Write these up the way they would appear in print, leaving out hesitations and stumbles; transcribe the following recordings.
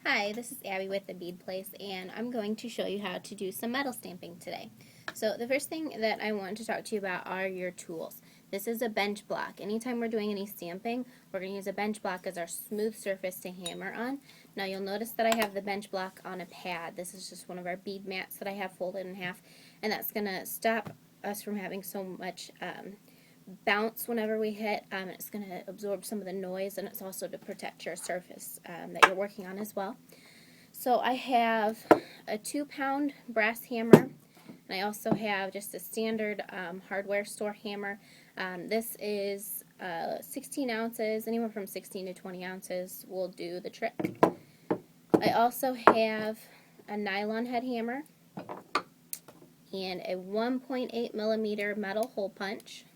Hi, this is Abby with the Bead Place, and I'm going to show you how to do some metal stamping today. So the first thing that I want to talk to you about are your tools. This is a bench block. Anytime we're doing any stamping, we're going to use a bench block as our smooth surface to hammer on. Now you'll notice that I have the bench block on a pad. This is just one of our bead mats that I have folded in half, and that's going to stop us from having so much bounce whenever we hit. It's going to absorb some of the noise, and it's also to protect your surface that you're working on as well. So I have a 2-pound brass hammer, and I also have just a standard hardware store hammer. This is 16 ounces, anywhere from 16 to 20 ounces will do the trick. I also have a nylon head hammer and a 1.8 millimeter metal hole punch,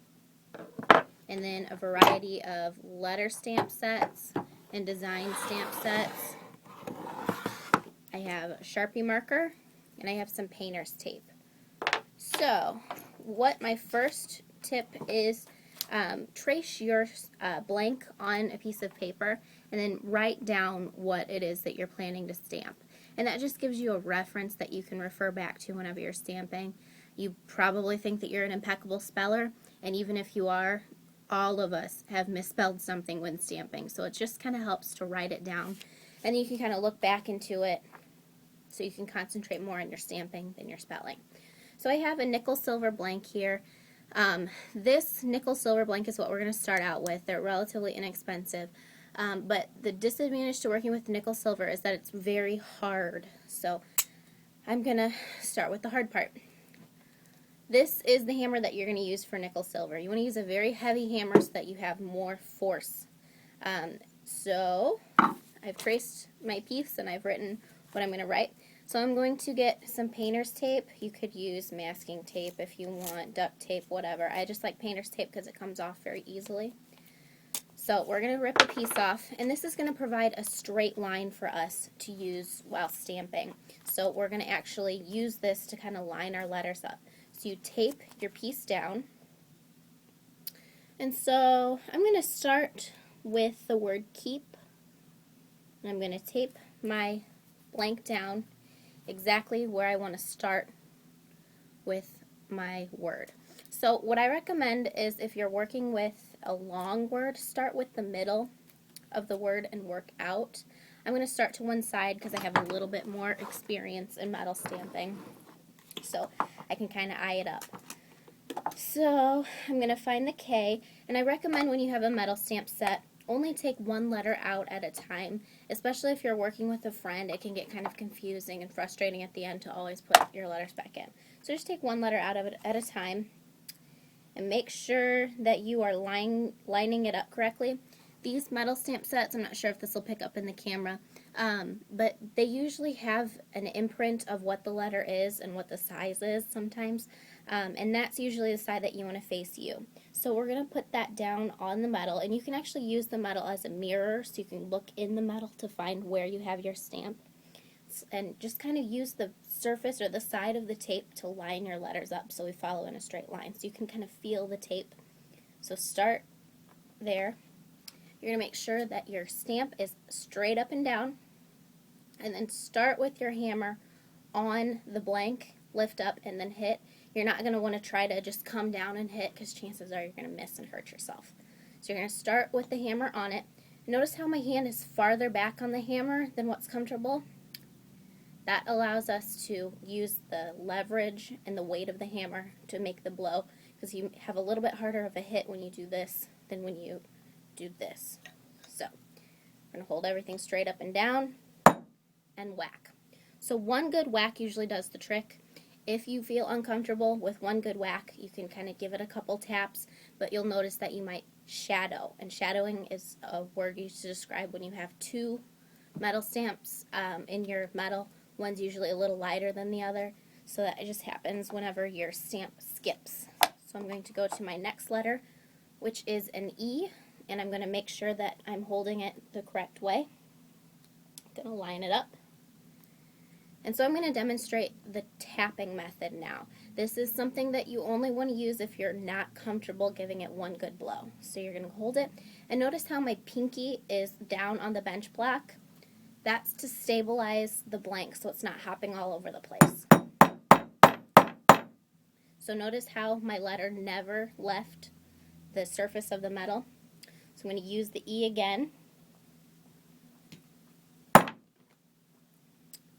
and then a variety of letter stamp sets and design stamp sets. I have a Sharpie marker, and I have some painter's tape. So, what my first tip is, trace your blank on a piece of paper and then write down what it is that you're planning to stamp. And that just gives you a reference that you can refer back to whenever you're stamping. You probably think that you're an impeccable speller, and even if you are, all of us have misspelled something when stamping, so it just kind of helps to write it down, and you can kind of look back into it so you can concentrate more on your stamping than your spelling. So I have a nickel silver blank here. This nickel silver blank is what we're going to start out with. They're relatively inexpensive, but the disadvantage to working with nickel silver is that it's very hard, so I'm going to start with the hard part. This is the hammer that you're going to use for nickel silver. You want to use a very heavy hammer so that you have more force. So I've traced my piece and I've written what I'm going to write. So I'm going to get some painter's tape. You could use masking tape if you want, duct tape, whatever. I just like painter's tape because it comes off very easily. So we're going to rip a piece off, and this is going to provide a straight line for us to use while stamping. So we're going to actually use this to kind of line our letters up. So you tape your piece down. And so I'm going to start with the word keep. And I'm going to tape my blank down exactly where I want to start with my word. So what I recommend is, if you're working with a long word, start with the middle of the word and work out. I'm going to start to one side because I have a little bit more experience in metal stamping, so I can kind of eye it up. So I'm going to find the K, and I recommend when you have a metal stamp set, only take one letter out at a time, especially if you're working with a friend. It can get kind of confusing and frustrating at the end to always put your letters back in. So just take one letter out of it at a time, and make sure that you are lining it up correctly. These metal stamp sets, I'm not sure if this will pick up in the camera, but they usually have an imprint of what the letter is and what the size is sometimes, and that's usually the side that you want to face you. So we're going to put that down on the metal, and you can actually use the metal as a mirror so you can look in the metal to find where you have your stamp, and just kind of use the surface or the side of the tape to line your letters up so we follow in a straight line, so you can kind of feel the tape. So start there. You're going to make sure that your stamp is straight up and down, and then start with your hammer on the blank, lift up, and then hit. You're not going to want to try to just come down and hit, because chances are you're going to miss and hurt yourself. So you're going to start with the hammer on it. Notice how my hand is farther back on the hammer than what's comfortable. That allows us to use the leverage and the weight of the hammer to make the blow, because you have a little bit harder of a hit when you do this than when you do this. So we're going to hold everything straight up and down and whack. So one good whack usually does the trick. If you feel uncomfortable with one good whack, you can kind of give it a couple taps, but you'll notice that you might shadow. And shadowing is a word used to describe when you have two metal stamps in your metal. One's usually a little lighter than the other, so that it just happens whenever your stamp skips. So I'm going to go to my next letter, which is an E, and I'm going to make sure that I'm holding it the correct way. I'm going to line it up. And so I'm going to demonstrate the tapping method now. This is something that you only want to use if you're not comfortable giving it one good blow. So you're going to hold it, and notice how my pinky is down on the bench block. That's to stabilize the blank so it's not hopping all over the place. So notice how my letter never left the surface of the metal. So I'm going to use the E again.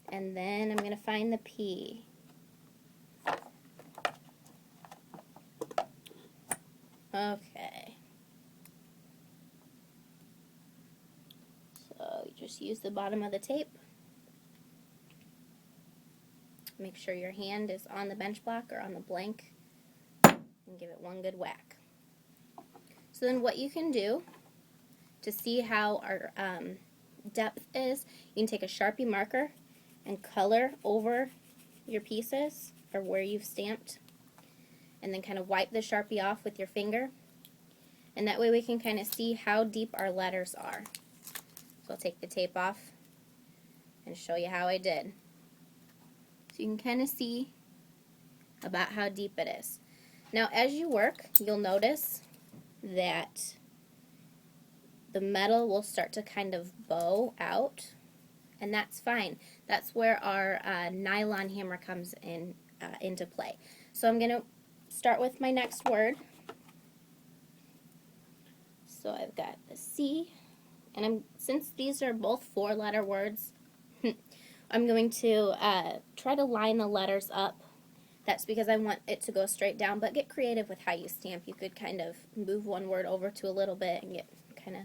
And then I'm going to find the P. Okay. So you just use the bottom of the tape. Make sure your hand is on the bench block or on the blank and give it one good whack. So then what you can do to see how our depth is, you can take a Sharpie marker and color over your pieces or where you've stamped, and then kind of wipe the Sharpie off with your finger, and that way we can kind of see how deep our letters are. So I'll take the tape off and show you how I did. So you can kind of see about how deep it is. Now as you work, you'll notice that the metal will start to kind of bow out, and that's fine. That's where our nylon hammer comes in into play. So I'm going to start with my next word. So I've got the C, and since these are both 4-letter words, I'm going to try to line the letters up. That's because I want it to go straight down, but get creative with how you stamp. You could kind of move one word over to a little bit and get kind of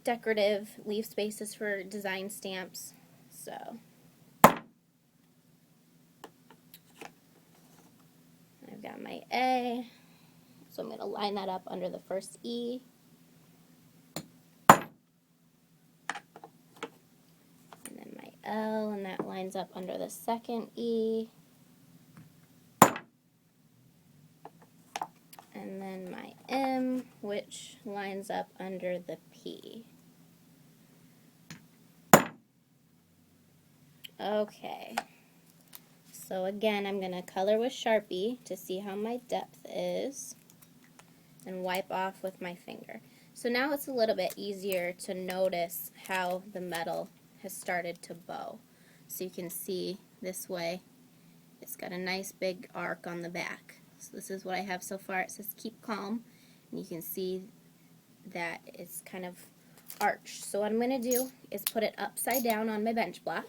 decorative, leave spaces for design stamps. So I've got my A, so I'm going to line that up under the first E. And then my L, and that lines up under the second E. And then my M, which lines up under the P. Okay, so again I'm going to color with Sharpie to see how my depth is and wipe off with my finger. So now it's a little bit easier to notice how the metal has started to bow. So you can see this way it's got a nice big arc on the back. So this is what I have so far. It says keep calm, and you can see that it's kind of arched. So what I'm going to do is put it upside down on my bench block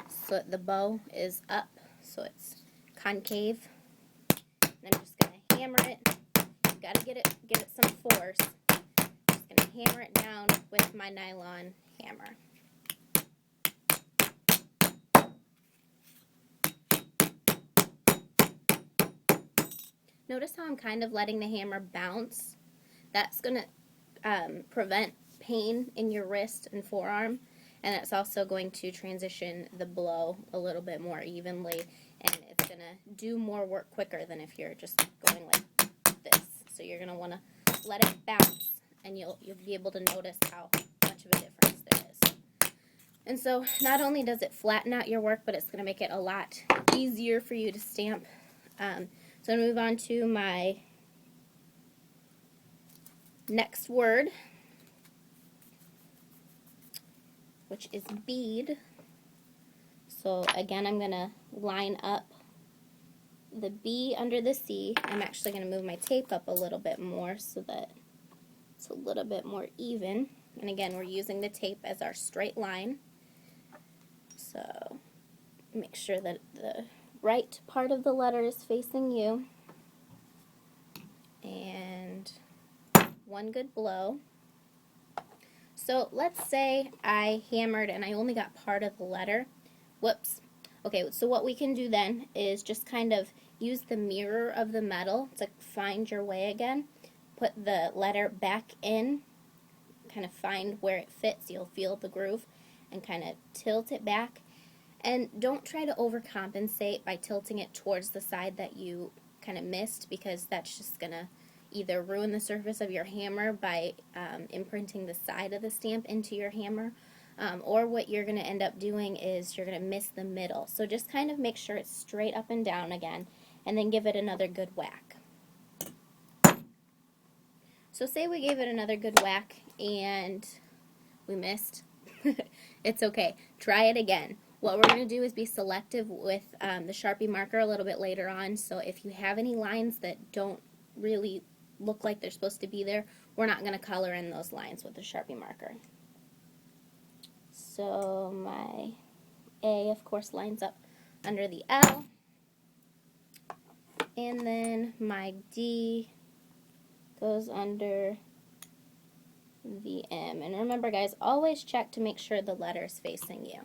so that the bow is up, so it's concave. And I'm just going to hammer it. You've got to give it some force. I'm just going to hammer it down with my nylon hammer. Notice how I'm kind of letting the hammer bounce. That's going to prevent pain in your wrist and forearm, and it's also going to transition the blow a little bit more evenly, and it's going to do more work quicker than if you're just going like this. So you're going to want to let it bounce, and you'll be able to notice how much of a difference there is. And so not only does it flatten out your work, but it's going to make it a lot easier for you to stamp. So I'm going to move on to my next word, which is bead. So again, I'm going to line up the B under the C. I'm actually going to move my tape up a little bit more so that it's a little bit more even. And again, we're using the tape as our straight line. So make sure that the right part of the letter is facing you. And one good blow. So let's say I hammered and I only got part of the letter. Whoops. Okay, so what we can do then is just kind of use the mirror of the metal to find your way again. Put the letter back in, kind of find where it fits. You'll feel the groove and kind of tilt it back. And don't try to overcompensate by tilting it towards the side that you kind of missed, because that's just going to either ruin the surface of your hammer by imprinting the side of the stamp into your hammer, or what you're going to end up doing is you're going to miss the middle. So just kind of make sure it's straight up and down again, and then give it another good whack. So say we gave it another good whack and we missed. It's okay. Try it again. What we're going to do is be selective with the Sharpie marker a little bit later on, so if you have any lines that don't really look like they're supposed to be there, we're not going to color in those lines with the Sharpie marker. So my A, of course, lines up under the L, and then my D goes under the M. And remember, guys, always check to make sure the letter is facing you.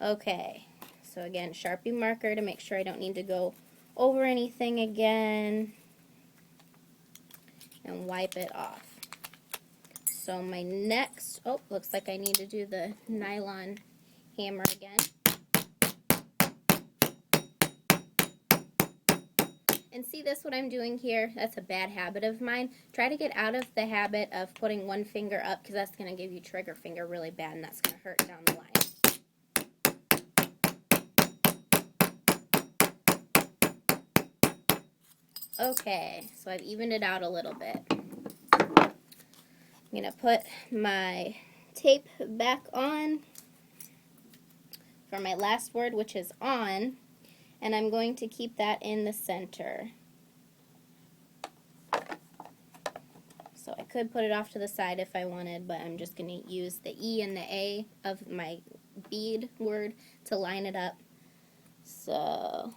Okay, so again, Sharpie marker to make sure I don't need to go over anything again, and wipe it off. So my next, oh, looks like I need to do the nylon hammer again. And see this, what I'm doing here? That's a bad habit of mine. Try to get out of the habit of putting one finger up, because that's going to give you trigger finger really bad, and that's going to hurt down the line. Okay, so I've evened it out a little bit. I'm going to put my tape back on for my last word, which is on, and I'm going to keep that in the center. So I could put it off to the side if I wanted, but I'm just going to use the E and the A of my bead word to line it up. So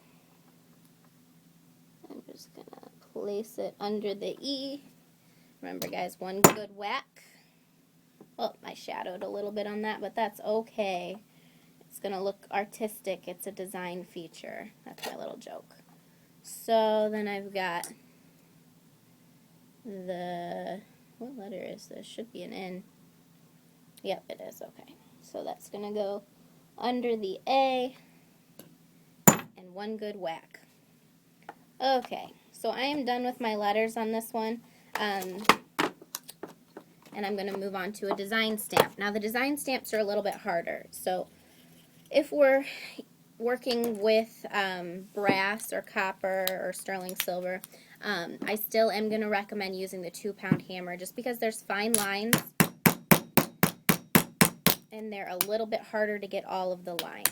I'm just going to place it under the E. Remember, guys, one good whack. Oh, I shadowed a little bit on that, but that's okay. It's going to look artistic. It's a design feature. That's my little joke. So then I've got the, what letter is this? Should be an N. Yep, it is. Okay. So that's going to go under the A and one good whack. Okay, so I am done with my letters on this one. And I'm going to move on to a design stamp. Now the design stamps are a little bit harder. So if we're working with brass or copper or sterling silver, I still am going to recommend using the 2-pound hammer, just because there's fine lines and they're a little bit harder to get all of the lines.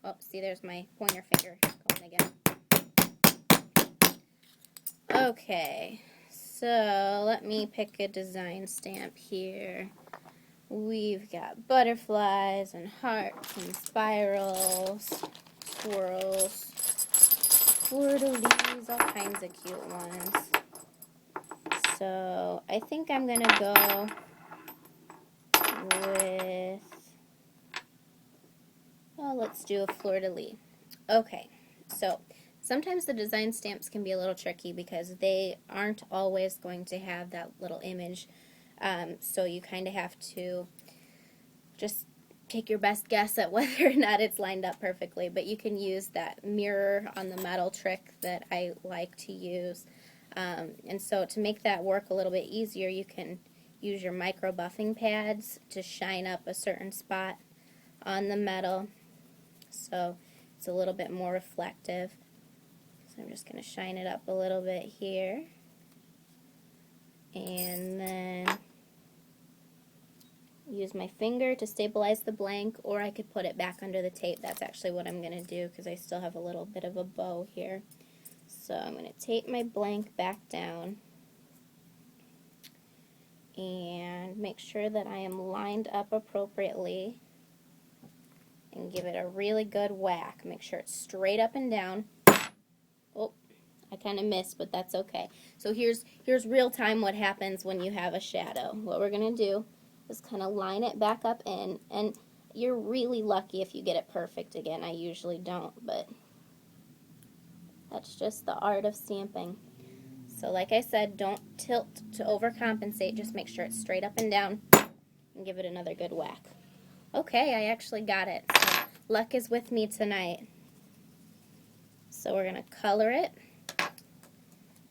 Oh, see, there's my pointer finger going again. Okay, so let me pick a design stamp here. We've got butterflies and hearts and spirals, swirls, fleur-de-lis, all kinds of cute ones. So I think I'm going to go with, oh, let's do a fleur-de-lis. Okay, so sometimes the design stamps can be a little tricky because they aren't always going to have that little image. So you kind of have to just take your best guess at whether or not it's lined up perfectly. But you can use that mirror on the metal trick that I like to use. And so to make that work a little bit easier, you can use your micro buffing pads to shine up a certain spot on the metal, so it's a little bit more reflective. So I'm just going to shine it up a little bit here, and then use my finger to stabilize the blank, or I could put it back under the tape. That's actually what I'm going to do because I still have a little bit of a bow here. So I'm going to tape my blank back down and make sure that I am lined up appropriately and give it a really good whack. Make sure it's straight up and down. Oh, I kind of missed, but that's okay. So here's real time what happens when you have a shadow. What we're going to do is kind of line it back up in, and you're really lucky if you get it perfect again. I usually don't, but that's just the art of stamping. So like I said, don't tilt to overcompensate. Just make sure it's straight up and down and give it another good whack. Okay, I actually got it. So luck is with me tonight. So we're going to color it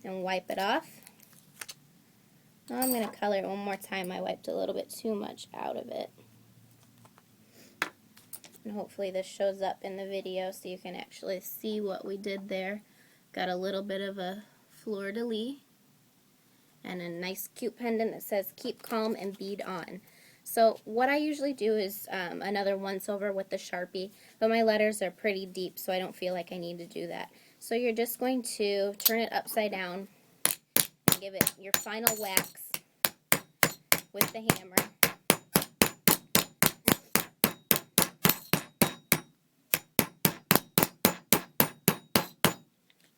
and wipe it off. I'm going to color it one more time. I wiped a little bit too much out of it. And hopefully this shows up in the video so you can actually see what we did there. Got a little bit of a fleur-de-lis. and a nice cute pendant that says keep calm and bead on. So what I usually do is another once over with the Sharpie, but my letters are pretty deep, so I don't feel like I need to do that. So you're just going to turn it upside down and give it your final wax with the hammer.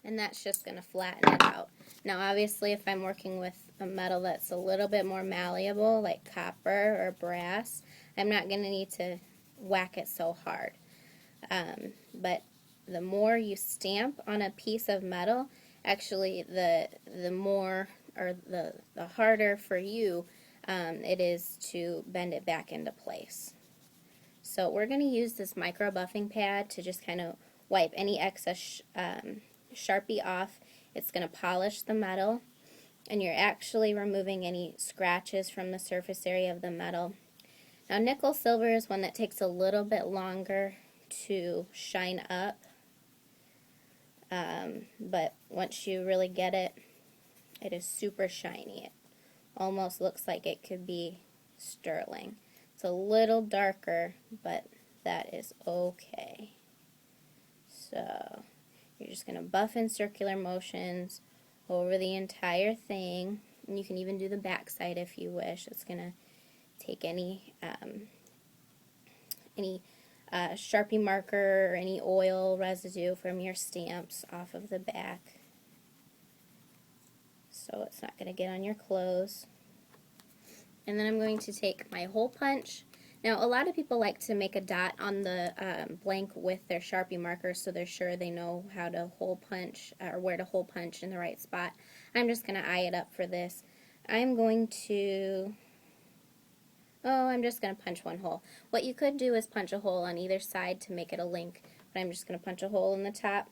And that's just going to flatten it out. Now obviously if I'm working with a metal that's a little bit more malleable, like copper or brass, I'm not going to need to whack it so hard. But the more you stamp on a piece of metal, actually the more, or the harder for you it is to bend it back into place. So we're going to use this micro buffing pad to just kind of wipe any excess Sharpie off. It's going to polish the metal, and you're actually removing any scratches from the surface area of the metal. Now nickel silver is one that takes a little bit longer to shine up, but once you really get it, it is super shiny. It almost looks like it could be sterling. It's a little darker, but that is okay. So you're just going to buff in circular motions over the entire thing. And you can even do the back side if you wish. It's going to take any Sharpie marker or any oil residue from your stamps off of the back, so it's not going to get on your clothes. And then I'm going to take my hole punch. Now a lot of people like to make a dot on the blank with their Sharpie marker so they're sure they know how to hole punch or where to hole punch in the right spot. I'm just going to eye it up for this. I'm just going to punch one hole. What you could do is punch a hole on either side to make it a link, but I'm just going to punch a hole in the top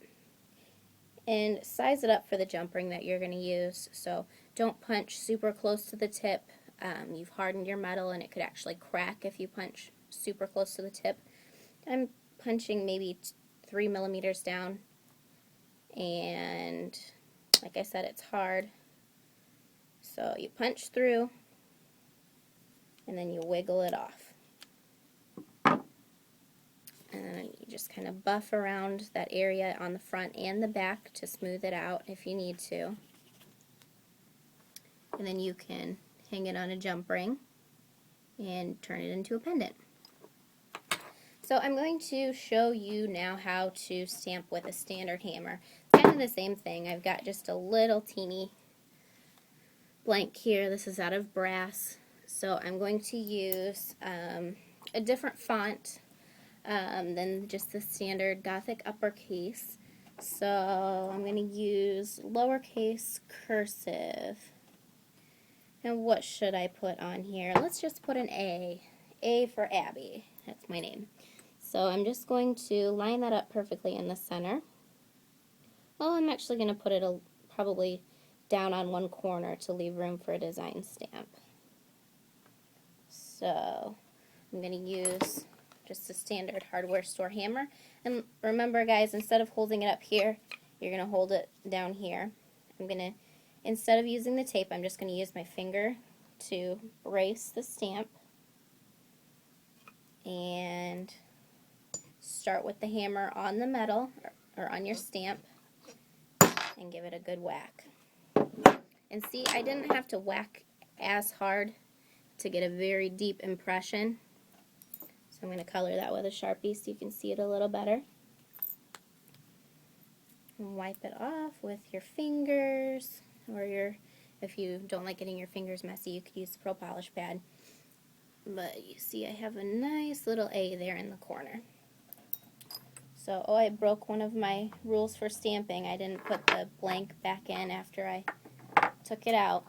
and size it up for the jump ring that you're going to use. So don't punch super close to the tip. You've hardened your metal and it could actually crack if you punch super close to the tip. I'm punching maybe 3 millimeters down, and like I said, it's hard. So you punch through and then you wiggle it off. And then you just kind of buff around that area on the front and the back to smooth it out if you need to. And then you can hang it on a jump ring and turn it into a pendant. So I'm going to show you now how to stamp with a standard hammer. It's kind of the same thing. I've got just a little teeny blank here. This is out of brass. So I'm going to use a different font than just the standard Gothic uppercase. So I'm going to use lowercase cursive. And what should I put on here? Let's just put an A. A for Abby. That's my name. So I'm just going to line that up perfectly in the center. Well, I'm actually going to put it probably down on one corner to leave room for a design stamp. So I'm going to use just a standard hardware store hammer. And remember guys, instead of holding it up here, you're going to hold it down here. Instead of using the tape, I'm just going to use my finger to brace the stamp and start with the hammer on the metal or on your stamp and give it a good whack. And see, I didn't have to whack as hard to get a very deep impression. So I'm going to color that with a Sharpie so you can see it a little better. And wipe it off with your fingers, or if you don't like getting your fingers messy, you could use the Pro Polish pad. But you see I have a nice little A there in the corner. So, I broke one of my rules for stamping. I didn't put the blank back in after I took it out.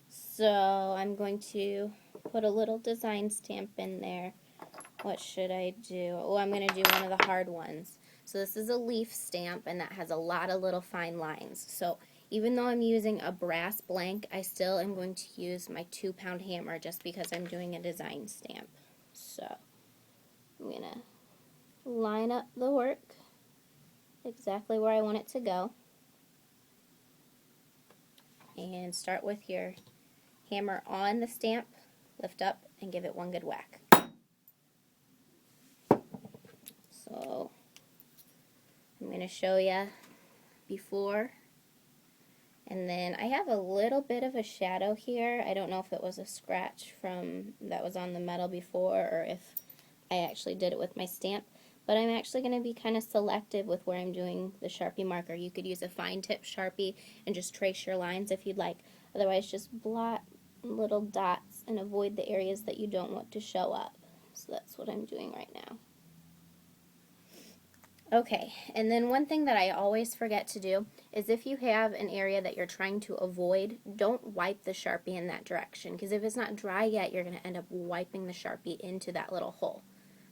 So I'm going to put a little design stamp in there. What should I do? Oh, I'm going to do one of the hard ones. So this is a leaf stamp, and that has a lot of little fine lines. So even though I'm using a brass blank, I still am going to use my 2-pound hammer just because I'm doing a design stamp. So I'm going to line up the work exactly where I want it to go. and start with your hammer on the stamp, lift up, and give it one good whack. So I'm going to show you before, and then I have a little bit of a shadow here. I don't know if it was a scratch from that was on the metal before or if I actually did it with my stamp, but I'm actually going to be kind of selective with where I'm doing the Sharpie marker. You could use a fine tip Sharpie and just trace your lines if you'd like. Otherwise, just blot little dots and avoid the areas that you don't want to show up. So that's what I'm doing right now. Okay, and then one thing that I always forget to do is if you have an area that you're trying to avoid, don't wipe the Sharpie in that direction, because if it's not dry yet, you're going to end up wiping the Sharpie into that little hole.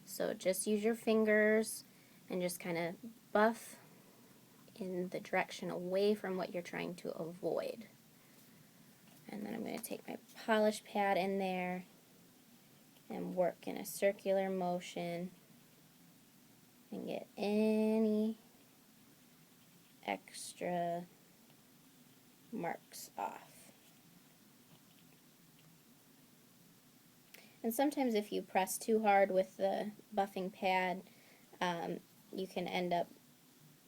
So just use your fingers and just kind of buff in the direction away from what you're trying to avoid. And then I'm going to take my polish pad in there and work in a circular motion and get any extra marks off. And sometimes if you press too hard with the buffing pad, you can end up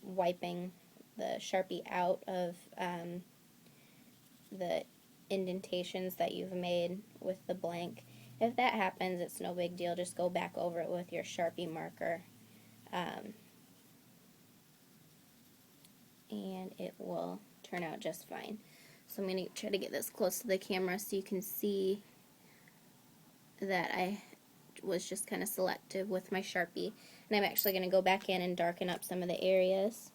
wiping the Sharpie out of the indentations that you've made with the blank. If that happens, it's no big deal. Just go back over it with your Sharpie marker. And it will turn out just fine. So I'm going to try to get this close to the camera so you can see that I was just kind of selective with my Sharpie. And I'm actually going to go back in and darken up some of the areas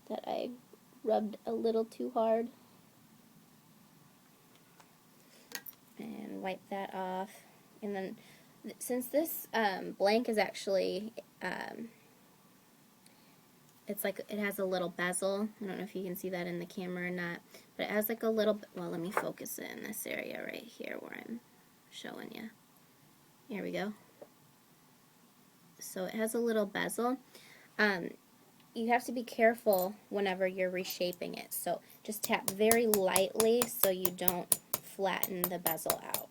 that I rubbed a little too hard. And wipe that off. And then since this blank is actually it's like it has a little bezel. I don't know if you can see that in the camera or not, but it has like a little, well, let me focus it in this area right here where I'm showing you. Here we go. So it has a little bezel. You have to be careful whenever you're reshaping it. So just tap very lightly so you don't flatten the bezel out.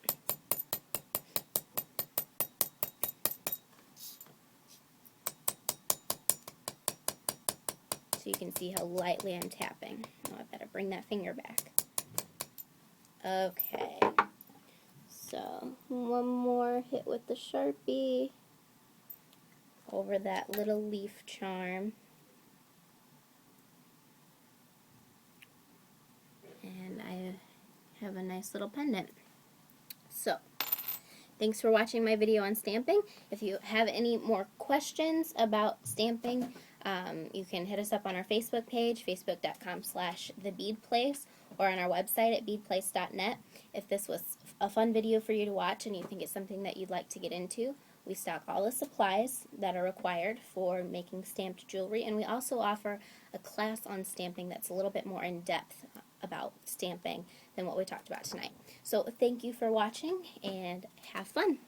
So you can see how lightly I'm tapping. Oh, I better bring that finger back. Okay. So one more hit with the Sharpie over that little leaf charm. And I have a nice little pendant. So, thanks for watching my video on stamping. If you have any more questions about stamping, you can hit us up on our Facebook page, facebook.com/thebeadplace, or on our website at beadplace.net. If this was a fun video for you to watch and you think it's something that you'd like to get into, we stock all the supplies that are required for making stamped jewelry, and we also offer a class on stamping that's a little bit more in depth about stamping than what we talked about tonight. So thank you for watching and have fun.